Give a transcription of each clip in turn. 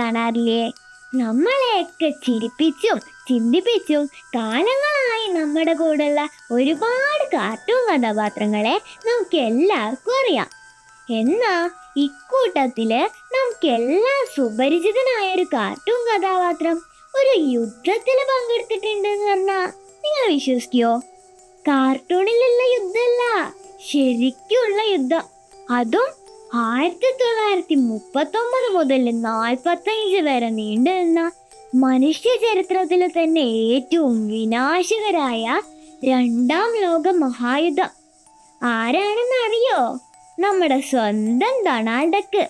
കാണാറില്ലേ? നമ്മളെയൊക്കെ ചിരിപ്പിച്ചും ചിന്തിപ്പിച്ചും കാലങ്ങളായി നമ്മുടെ കൂടെയുള്ള ഒരുപാട് കാർട്ടൂൺ കഥാപാത്രങ്ങളെ നമുക്ക് എല്ലാവർക്കും അറിയാം. എന്നാ ഇക്കൂട്ടത്തില് നമുക്കെല്ലാം സുപരിചിതനായ ഒരു കാർട്ടൂൺ കഥാപാത്രം ഒരു യുദ്ധത്തിൽ പങ്കെടുത്തിട്ടുണ്ടെന്ന് പറഞ്ഞാ നിങ്ങൾ വിശ്വസിക്കോ? കാർട്ടൂണിലുള്ള യുദ്ധമല്ല, ശരിക്കുള്ള യുദ്ധം. അതും 1939 മുതൽ 45 വരെ നീണ്ടു നിന്ന മനുഷ്യ ചരിത്രത്തിൽ തന്നെ ഏറ്റവും വിനാശകരായ 2ാം ലോക മഹായുദ്ധം. ആരാണെന്ന് അറിയോ? നമ്മുടെ സ്വന്തം ഡൊണാൾഡ് ഡക്ക്.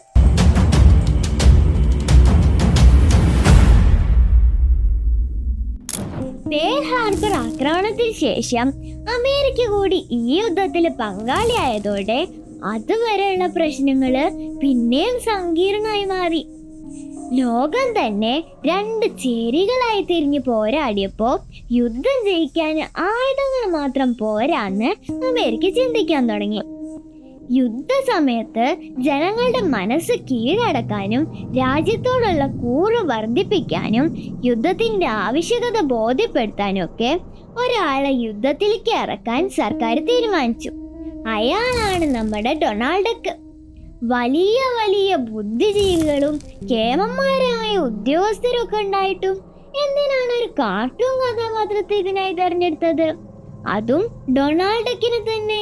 പേൾ ഹാർബർ ആക്രമണത്തിന് ശേഷം അമേരിക്ക കൂടി ഈ യുദ്ധത്തിൽ പങ്കാളിയായതോടെ അതുവരെയുള്ള പ്രശ്നങ്ങള് പിന്നെയും സങ്കീർണമായി മാറി. ലോകം തന്നെ 2 ചേരികളായി തിരിഞ്ഞു പോരാടിയപ്പോ യുദ്ധം ജയിക്കാൻ ആയുധങ്ങൾ മാത്രം പോരാന്ന് അമേരിക്ക ചിന്തിക്കാൻ തുടങ്ങി. യുദ്ധസമയത്ത് ജനങ്ങളുടെ മനസ്സ് കീഴടക്കാനും രാജ്യത്തോടുള്ള കൂറ് വർദ്ധിപ്പിക്കാനും യുദ്ധത്തിന്റെ ആവശ്യകത ബോധ്യപ്പെടുത്താനും ഒക്കെ ഒരാളെ യുദ്ധത്തിലേക്ക് ഇറക്കാൻ സർക്കാർ തീരുമാനിച്ചു. അയാളാണ് നമ്മുടെ ഡൊണാൾഡ് ഡക്ക്. വലിയ വലിയ ബുദ്ധിജീവികളും കേമന്മാരായ ഉദ്യോഗസ്ഥരൊക്കെ ഉണ്ടായിട്ടും എന്തിനാണ് ഒരു കാർട്ടൂൺ കഥാപാത്രത്തെ ഇതിനായി തെരഞ്ഞെടുത്തത്? അതും ഡൊണാൾഡ് ഡക്കിന് തന്നെ.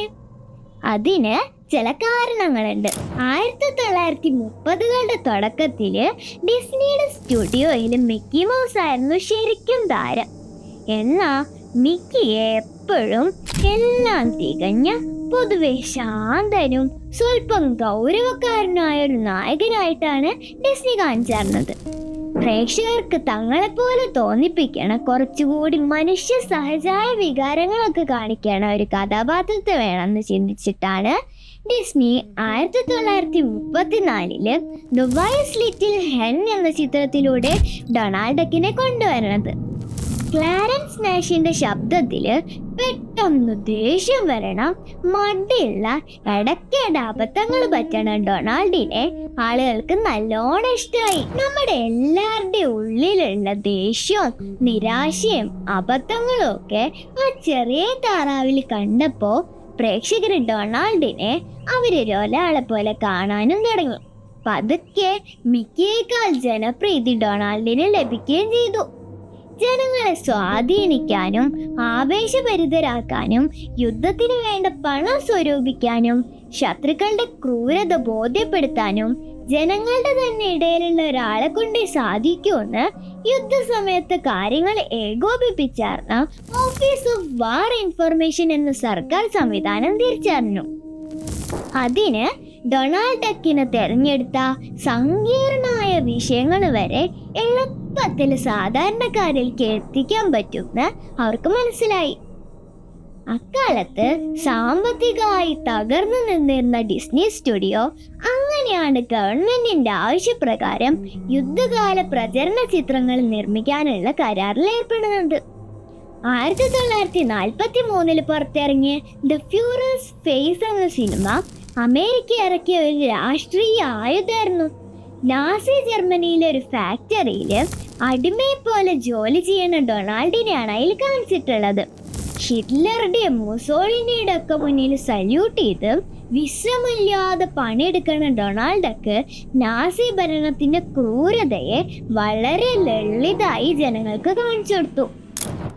അതിന് ചില കാരണങ്ങളുണ്ട്. 1930കളുടെ തുടക്കത്തില് ഡിസ്നിയുടെ സ്റ്റുഡിയോയിൽ മിക്കി മൗസ് ആയിരുന്നു ശരിക്കും താരം. എന്നാ മിക്കിയെ എപ്പോഴും എല്ലാം തികഞ്ഞ പൊതുവെ ശാന്തനും സ്വല്പം ഗൗരവക്കാരനായ ഒരു നായകനായിട്ടാണ് ഡിസ്നി കാണിച്ചിരുന്നത്. പ്രേക്ഷകർക്ക് തങ്ങളെപ്പോലെ തോന്നിപ്പിക്കണ കുറച്ചുകൂടി മനുഷ്യ സഹജായ വികാരങ്ങളൊക്കെ കാണിക്കണ ഒരു കഥാപാത്രത്തെ വേണമെന്ന് ചിന്തിച്ചിട്ടാണ് Disney 1934 the wise little hen എന്ന ചിത്രത്തിലൂടെ ഡൊണാൾഡ് ഡക്കിനെ കൊണ്ടുവരുന്നത്. ക്ലാരൻസ് നാഷിന്റെ ശബ്ദത്തില് പെട്ടെന്ന് ദേഷ്യം വരണം, മടിയുള്ള ഇടയ്ക്കിടെ അബദ്ധങ്ങൾ പറ്റണ ഡൊണാൾഡിനെ ആളുകൾക്ക് നല്ലോണം ഇഷ്ടമായി. നമ്മുടെ എല്ലാവരുടെയും ഉള്ളിലുള്ള ദേഷ്യവും നിരാശയും അബദ്ധങ്ങളും ഒക്കെ ആ ചെറിയ താറാവിൽ കണ്ടപ്പോ പ്രേക്ഷകർ ഡൊണാൾഡിനെ ഒരാളെ പോലെ കാണാനും തുടങ്ങി. പതുക്കെ മിക്കിയേക്കാൾ ജനപ്രീതി ഡൊണാൾഡിന് ലഭിക്കുകയും ചെയ്തു. ജനങ്ങളെ സ്വാധീനിക്കാനും ആവേശഭരിതരാക്കാനും യുദ്ധത്തിന് വേണ്ട പണം സ്വരൂപിക്കാനും ശത്രുക്കളുടെ ക്രൂരത ബോധ്യപ്പെടുത്താനും ജനങ്ങളുടെ തന്നെ ഇടയിലുള്ള ഒരാളെ കൊണ്ടേ സാധിക്കുമെന്ന് യുദ്ധസമയത്ത് കാര്യങ്ങൾ ഏകോപിപ്പിച്ചാർന്ന ഓഫീസ് ഓഫ് വാർ ഇൻഫർമേഷൻ എന്ന സർക്കാർ സംവിധാനം തിരിച്ചറിഞ്ഞു. അതിന് ഡൊണാൾഡ് ഡക്കിനെ തെരഞ്ഞെടുത്ത സങ്കീർണമായ വിഷയങ്ങൾ വരെ എളുപ്പത്തിൽ സാധാരണക്കാരിലേക്ക് എത്തിക്കാൻ പറ്റുമെന്ന് അവർക്ക് മനസ്സിലായി. അക്കാലത്ത് സാമ്പത്തികമായി തകർന്നു നിന്നിരുന്ന ഡിസ്നി സ്റ്റുഡിയോ അങ്ങനെയാണ് ഗവൺമെന്റിന്റെ ആവശ്യപ്രകാരം യുദ്ധകാല പ്രചരണ ചിത്രങ്ങൾ നിർമ്മിക്കാനുള്ള കരാറിൽ ഏർപ്പെടുന്നത്. 1943 പുറത്തിറങ്ങിയ ദ ഫ്യൂറിയസ് ഫേസ് എന്ന സിനിമ അമേരിക്ക ഇറക്കിയ ഒരു രാഷ്ട്രീയ ആയുധമായിരുന്നു. നാസി ജർമ്മനിയിലെ ഒരു ഫാക്ടറിയിൽ അടിമയെ പോലെ ജോലി ചെയ്യുന്ന ഡൊണാൾഡിനെയാണ് അതിൽ കാണിച്ചിട്ടുള്ളത്. ഹിറ്റ്ലറുടെയും മുസോളിനിയുടെ ഒക്കെ മുന്നിൽ സല്യൂട്ട് ചെയ്ത് വിശ്രമില്ലാതെ പണിയെടുക്കുന്ന ഡൊണാൾഡ് ഡക്ക് നാസി ഭരണത്തിന്റെ ക്രൂരതയെ വളരെ ലളിതമായി ജനങ്ങൾക്ക് കാണിച്ചു കൊടുത്തു.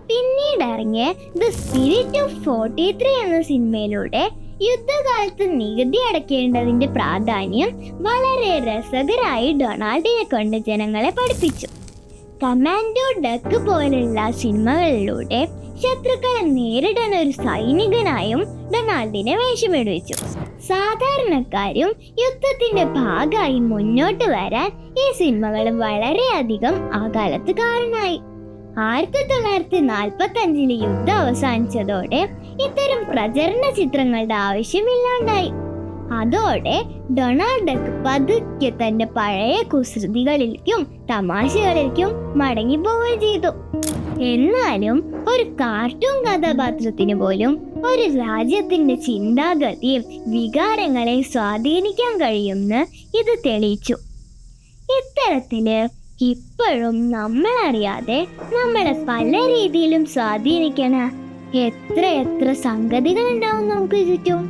പിന്നീട് ഇറങ്ങിയ ദ സ്പിരിറ്റ് ഓഫ് 43 എന്ന സിനിമയിലൂടെ യുദ്ധകാലത്ത് നികുതി അടയ്ക്കേണ്ടതിന്റെ പ്രാധാന്യം വളരെ രസകരമായി ഡൊണാൾഡിനെ കൊണ്ട് ജനങ്ങളെ പഠിപ്പിച്ചു. കമാൻഡോ ഡക്ക് പോലുള്ള സിനിമകളിലൂടെ ശത്രുക്കളെ നേരിടാൻ ഒരു സൈനികനായും ഡൊണാൾഡിനെ വേഷമിടിച്ചു. സാധാരണക്കാരും യുദ്ധത്തിന്റെ ഭാഗമായി മുന്നോട്ട് വരാൻ ഈ സിനിമകൾ വളരെയധികം ആ കാലത്ത് കാരണമായി. 1945 യുദ്ധം അവസാനിച്ചതോടെ ഇത്തരം പ്രചരണ ചിത്രങ്ങളുടെ ആവശ്യമില്ലാണ്ടായി. അതോടെ ഡൊണാൾഡ് ഡക്ക് പതുക്കെ തന്റെ പഴയ കുസൃതികളിലേക്കും തമാശകളിലേക്കും മടങ്ങിപ്പോവുകയും ചെയ്തു. എന്നാലും ഒരു കാർട്ടൂൺ കഥാപാത്രത്തിന് പോലും ഒരു രാജ്യത്തിന്റെ ചിന്താഗതിയും വികാരങ്ങളെ സ്വാധീനിക്കാൻ കഴിയുമെന്ന് ഇത് തെളിയിച്ചു. ഇത്തരത്തില് ഇപ്പോഴും നമ്മളറിയാതെ നമ്മളെ പല രീതിയിലും സ്വാധീനിക്കണ എത്ര എത്ര സംഗതികൾ ഉണ്ടാവും നമുക്ക് ചുറ്റും.